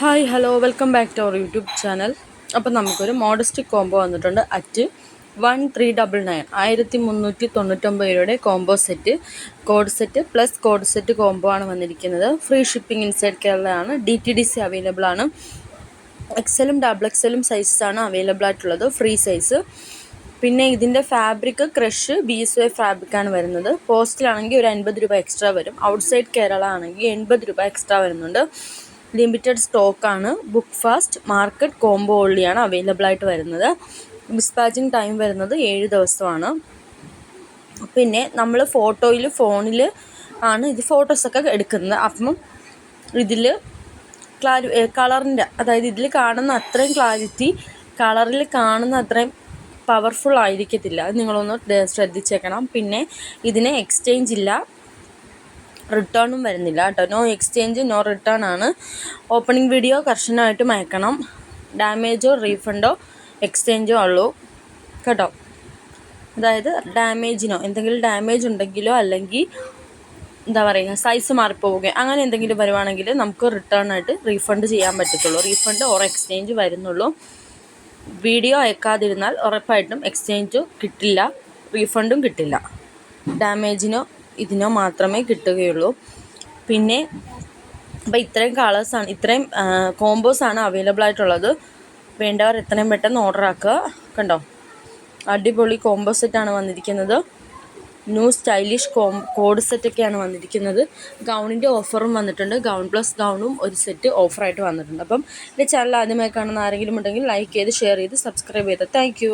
Hi hello welcome back to our YouTube channel. അപ്പോൾ നമുക്കൊരു മോഡസ്റ്റിക് കോംബോ വന്നിട്ടുണ്ട് at 1399 1399 combo set, co-ord set plus co-ord set combo ആണ് വന്നിരിക്കുന്നത്. ഫ്രീ ഷിപ്പിംഗ് ഇൻസൈഡ് കേരള ആണ്. DTDC അവൈലബിൾ ആണ്. എക്സലും ഡബിൾ എക്സലും സൈസസാണ് അവൈലബിൾ ആയിട്ടുള്ളത്, ഫ്രീ സൈസ്. പിന്നെ ഇതിൻ്റെ ഫാബ്രിക് ക്രഷ് BSY ഫാബ്രിക്കാണ് വരുന്നത്. പോസ്റ്റിലാണെങ്കിൽ ഒരു 50 രൂപ എക്സ്ട്രാ വരും. ഔട്ട്സൈഡ് കേരള ആണെങ്കിൽ 80 രൂപ എക്സ്ട്രാ വരുന്നുണ്ട്. ലിമിറ്റഡ് സ്റ്റോക്കാണ്. ബുക്ക് ഫാസ്റ്റ്, മാർക്കറ്റ്, കോംബോ ഓൺലിയാണ് അവൈലബിൾ ആയിട്ട് വരുന്നത്. ഡിസ്പാച്ചിങ് ടൈം വരുന്നത് 7 ദിവസമാണ്. പിന്നെ നമ്മൾ ഫോണിൽ ആണ് ഇത് ഫോട്ടോസൊക്കെ എടുക്കുന്നത്. അപ്പം ഇതിൽ കളറിൻ്റെ, അതായത് ഇതിൽ കാണുന്ന അത്രയും ക്ലാരിറ്റി കളറിൽ കാണുന്ന അത്രയും പവർഫുൾ ആയിരിക്കത്തില്ല. അത് നിങ്ങളൊന്ന് ശ്രദ്ധിച്ചേക്കണം. പിന്നെ ഇതിന് എക്സ്ചേഞ്ച് ഇല്ല, റിട്ടേണും വരുന്നില്ല കേട്ടോ. നോ എക്സ്ചേഞ്ച് നോ റിട്ടേൺ ആണ്. ഓപ്പണിംഗ് വീഡിയോ കർശനമായിട്ടും അയക്കണം. ഡാമേജോ റീഫണ്ടോ എക്സ്ചേഞ്ചോ ഉള്ളൂ കേട്ടോ. അതായത് എന്തെങ്കിലും ഡാമേജ് ഉണ്ടെങ്കിലോ അല്ലെങ്കിൽ എന്താ പറയുക സൈസ് മാറിപ്പോവുകയോ അങ്ങനെ എന്തെങ്കിലും വരുവാണെങ്കിൽ നമുക്ക് റിട്ടേൺ ആയിട്ട് റീഫണ്ട് ചെയ്യാൻ പറ്റത്തുള്ളൂ. റീഫണ്ട് ഓർ എക്സ്ചേഞ്ച് വരുന്നുള്ളൂ. വീഡിയോ അയക്കാതിരുന്നാൽ ഉറപ്പായിട്ടും എക്സ്ചേഞ്ച് കിട്ടില്ല, റീഫണ്ടും കിട്ടില്ല. ഡാമേജിനോ ഇതിനോ മാത്രമേ കിട്ടുകയുള്ളൂ. പിന്നെ അപ്പോൾ ഇത്രയും കളേഴ്സാണ്, ഇത്രയും കോംബോസാണ് അവൈലബിൾ ആയിട്ടുള്ളത്. വേണ്ടവർ എത്രയും പെട്ടെന്ന് ഓർഡർ ആക്കുക. കണ്ടോ, അടിപൊളി കോംബോ സെറ്റാണ് വന്നിരിക്കുന്നത്. ന്യൂ സ്റ്റൈലിഷ് കോഡ് സെറ്റൊക്കെയാണ് വന്നിരിക്കുന്നത്. ഗൗണിൻ്റെ ഓഫറും വന്നിട്ടുണ്ട്. ഗൗൺ പ്ലസ് ഗൗണും ഒരു സെറ്റ് ഓഫറായിട്ട് വന്നിട്ടുണ്ട്. അപ്പം എൻ്റെ ചാനൽ ആദ്യമായി കാണുന്ന ആരെങ്കിലും ഉണ്ടെങ്കിൽ ലൈക്ക് ചെയ്ത് ഷെയർ ചെയ്ത് സബ്സ്ക്രൈബ് ചെയ്ത് താങ്ക്